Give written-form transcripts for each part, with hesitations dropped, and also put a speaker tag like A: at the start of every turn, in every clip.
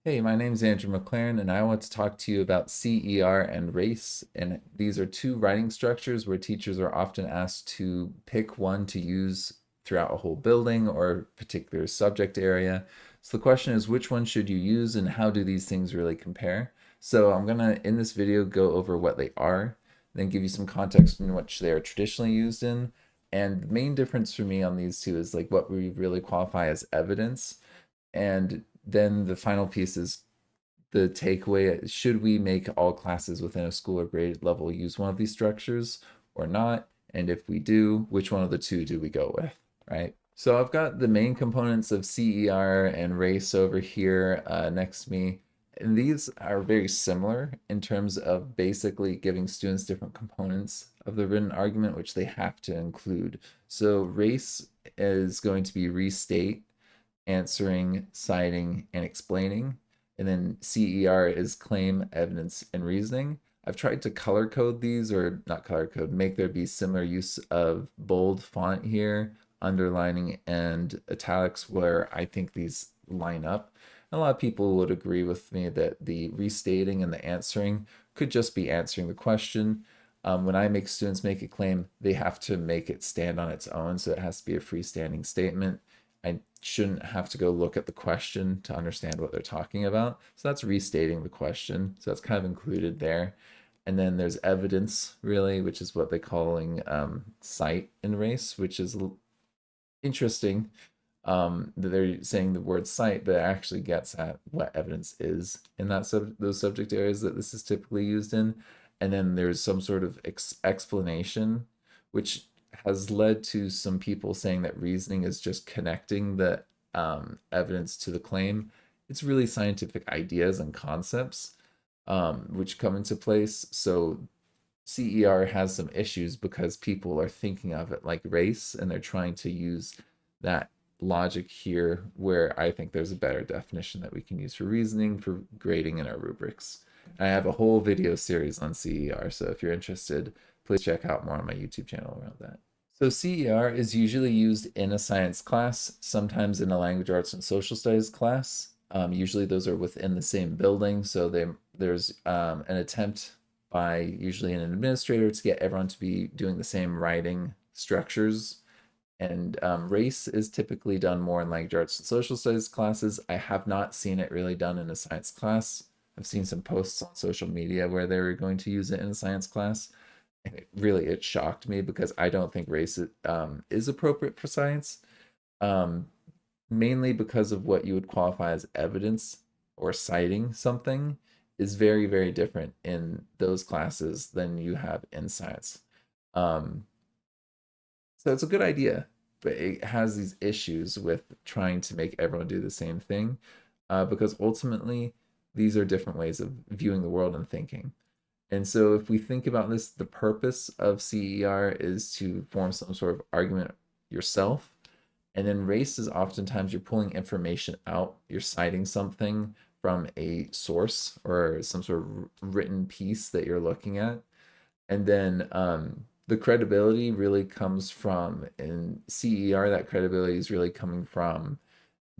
A: Hey, my name's Andrew McLaren, and I want to talk to you about CER and race. And these are two writing structures where teachers are often asked to pick one to use throughout a whole building or a particular subject area. So the question is, which one should you use, and how do these things really compare? So I'm gonna, in this video, go over what they are, then give you some context in which they are traditionally used in. And the main difference for me on these two is like what we really qualify as evidence. And then the final piece is the takeaway. Should we make all classes within a school or grade level use one of these structures or not? And if we do, which one of the two do we go with, right? So I've got the main components of CER and race over here next to me. And these are very similar in terms of basically giving students different components of the written argument, which they have to include. So race is going to be restate, answering, citing, and explaining. And then CER is claim, evidence, and reasoning. I've tried to color code these, or not color code, make there be similar use of bold font here, underlining, and italics where I think these line up. And a lot of people would agree with me that the restating and the answering could just be answering the question. When I make students make a claim, they have to make it stand on its own, so it has to be a freestanding statement. I shouldn't have to go look at the question to understand what they're talking about. So that's restating the question. So that's kind of included there. And then there's evidence, really, which is what they're calling cite in race, which is interesting that they're saying the word cite, but it actually gets at what evidence is in those subject areas that this is typically used in. And then there's some sort of explanation, which has led to some people saying that reasoning is just connecting the evidence to the claim. It's really scientific ideas and concepts which come into place. So CER has some issues because people are thinking of it like race and they're trying to use that logic here, where I think there's a better definition that we can use for reasoning for grading in our rubrics. I have a whole video series on CER, so if you're interested, please check out more on my YouTube channel around that. So CER is usually used in a science class, sometimes in a language arts and social studies class. Usually those are within the same building, so there's an attempt by usually an administrator to get everyone to be doing the same writing structures. And race is typically done more in language arts and social studies classes. I have not seen it really done in a science class. I've seen some posts on social media where they were going to use it in a science class. And it shocked me because I don't think race is appropriate for science, um, mainly because of what you would qualify as evidence or citing something is very, very different in those classes than you have in science. Um, so it's a good idea, but it has these issues with trying to make everyone do the same thing, because ultimately these are different ways of viewing the world and thinking. And so if we think about this, the purpose of CER is to form some sort of argument yourself. And then race is oftentimes you're pulling information out, you're citing something from a source or some sort of written piece that you're looking at. And then the credibility really comes from, in CER, that credibility is really coming from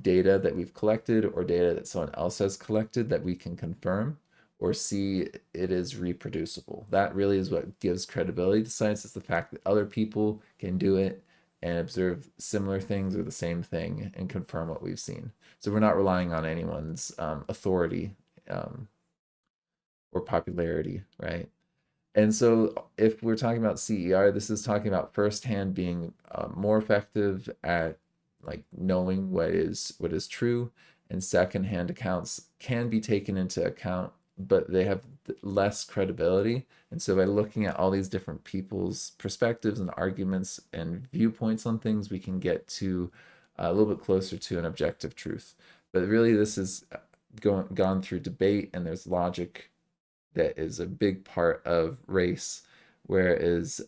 A: data that we've collected or data that someone else has collected that we can confirm or see it is reproducible. That really is what gives credibility to science, is the fact that other people can do it and observe similar things or the same thing and confirm what we've seen. So we're not relying on anyone's authority um, or popularity, right? And so if we're talking about CER, this is talking about firsthand being more effective at like knowing what is true, and secondhand accounts can be taken into account, but they have less credibility. And so by looking at all these different people's perspectives and arguments and viewpoints on things, we can get to a little bit closer to an objective truth. But really, this is gone through debate, and there's logic that is a big part of race, whereas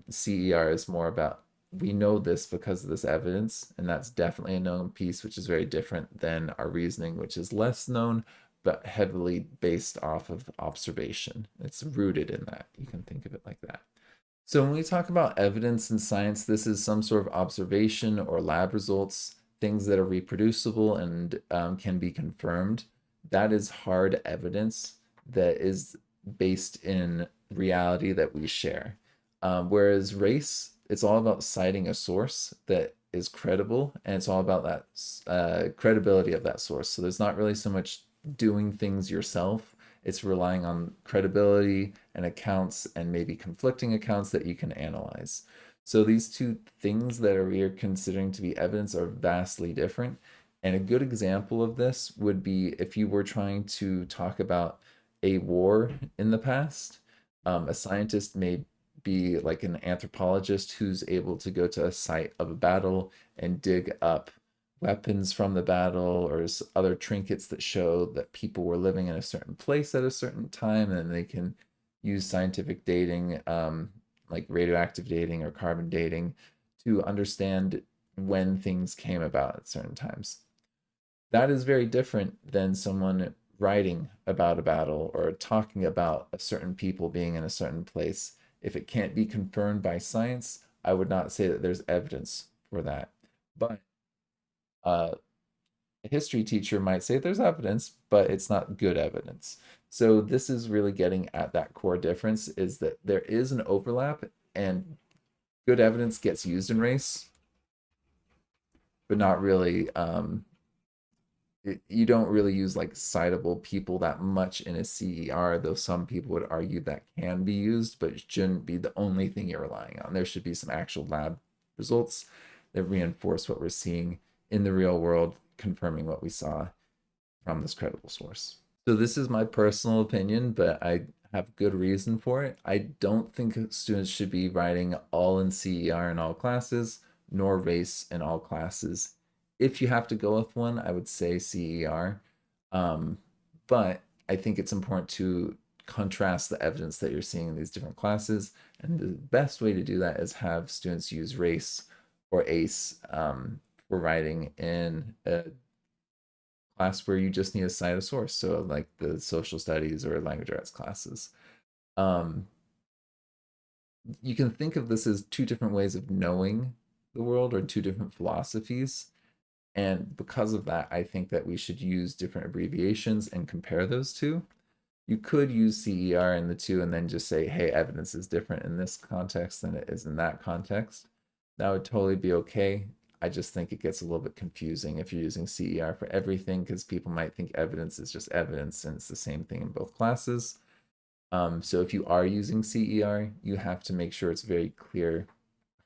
A: CER is more about we know this because of this evidence, and that's definitely a known piece, which is very different than our reasoning, which is less known but heavily based off of observation. It's rooted in that. You can think of it like that. So when we talk about evidence in science, this is some sort of observation or lab results, things that are reproducible and can be confirmed. that is hard evidence that is based in reality that we share. Whereas race, it's all about citing a source that is credible, and it's all about that credibility of that source. So there's not really so much doing things yourself. It's relying on credibility and accounts and maybe conflicting accounts that you can analyze. So these two things that we are considering to be evidence are vastly different. And a good example of this would be if you were trying to talk about a war in the past. A scientist may be like an anthropologist who's able to go to a site of a battle and dig up weapons from the battle or other trinkets that show that people were living in a certain place at a certain time, and they can use scientific dating, like radioactive dating or carbon dating, to understand when things came about at certain times. That is very different than someone writing about a battle or talking about a certain people being in a certain place. If it can't be confirmed by science, I would not say that there's evidence for that. But uh, a history teacher might say there's evidence, but it's not good evidence. So this is really getting at that core difference, is that there is an overlap, and good evidence gets used in race, but not really you don't really use like citable people that much in a CER, though some people would argue that can be used, but it shouldn't be the only thing you're relying on. There should be some actual lab results that reinforce what we're seeing in the real world, confirming what we saw from this credible source. So this is my personal opinion, but I have good reason for it. I don't think students should be writing all in CER in all classes, nor race in all classes. If you have to go with one, I would say CER. Um, but I think it's important to contrast the evidence that you're seeing in these different classes. And the best way to do that is have students use race or ACE for writing in a class where you just need to cite a source. So like the social studies or language arts classes. Um, you can think of this as two different ways of knowing the world or two different philosophies. And because of that, I think that we should use different abbreviations and compare those two. You could use CER in the two and then just say, hey, evidence is different in this context than it is in that context. That would totally be okay. I just think it gets a little bit confusing if you're using CER for everything, because people might think evidence is just evidence and it's the same thing in both classes. So if you are using CER, you have to make sure it's very clear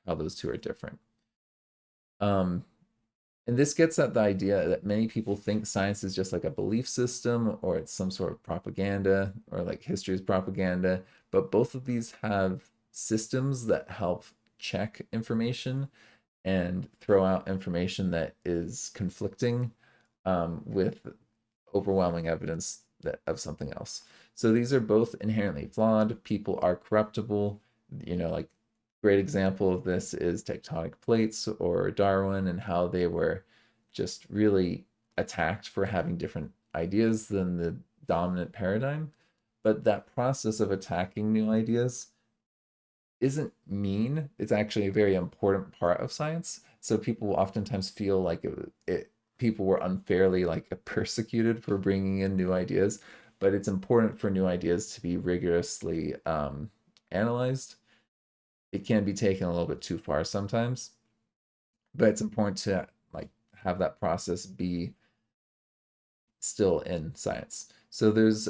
A: how those two are different. Um, and this gets at the idea that many people think science is just like a belief system or it's some sort of propaganda or like history is propaganda. But both of these have systems that help check information and throw out information that is conflicting with overwhelming evidence that, of something else. So these are both inherently flawed. People are corruptible. Like great example of this is tectonic plates or Darwin and how they were just really attacked for having different ideas than the dominant paradigm. But that process of attacking new ideas isn't mean. It's actually a very important part of science. So people oftentimes feel like people were unfairly like persecuted for bringing in new ideas, but it's important for new ideas to be rigorously analyzed. It can be taken a little bit too far sometimes, but it's important to like have that process be still in science. So there's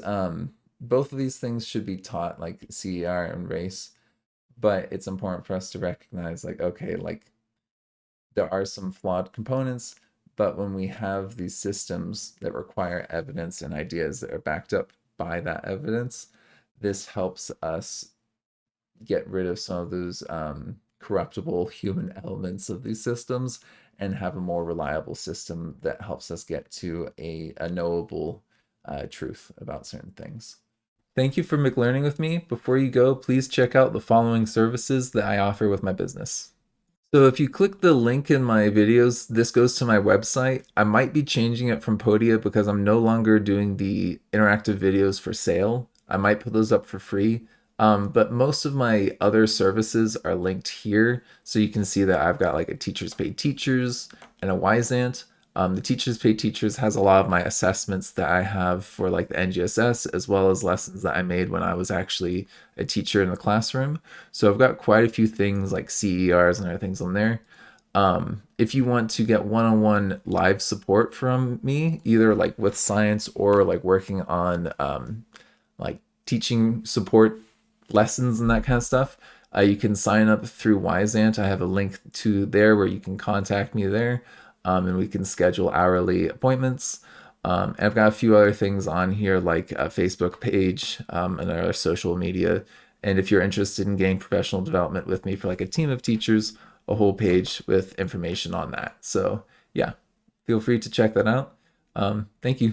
A: both of these things should be taught, like CER and race, but it's important for us to recognize like, okay, like there are some flawed components, but when we have these systems that require evidence and ideas that are backed up by that evidence, this helps us get rid of some of those corruptible human elements of these systems and have a more reliable system that helps us get to a knowable truth about certain things. Thank you for McLearning with me. Before you go, please check out the following services that I offer with my business. So if you click the link in my videos, this goes to my website. I might be changing it from Podia because I'm no longer doing the interactive videos for sale. I might put those up for free. But most of my other services are linked here. So you can see that I've got like a Teachers Pay Teachers and a Wyzant. The Teachers Pay Teachers has a lot of my assessments that I have for like the NGSS, as well as lessons that I made when I was actually a teacher in the classroom. So I've got quite a few things like CERs and other things on there. If you want to get one-on-one live support from me, either like with science or like working on like teaching support lessons and that kind of stuff, you can sign up through Wyzant. I have a link to there where you can contact me there, and we can schedule hourly appointments. And I've got a few other things on here like a Facebook page, and other social media. And if you're interested in getting professional development with me for like a team of teachers, a whole page with information on that. So yeah, feel free to check that out. Thank you.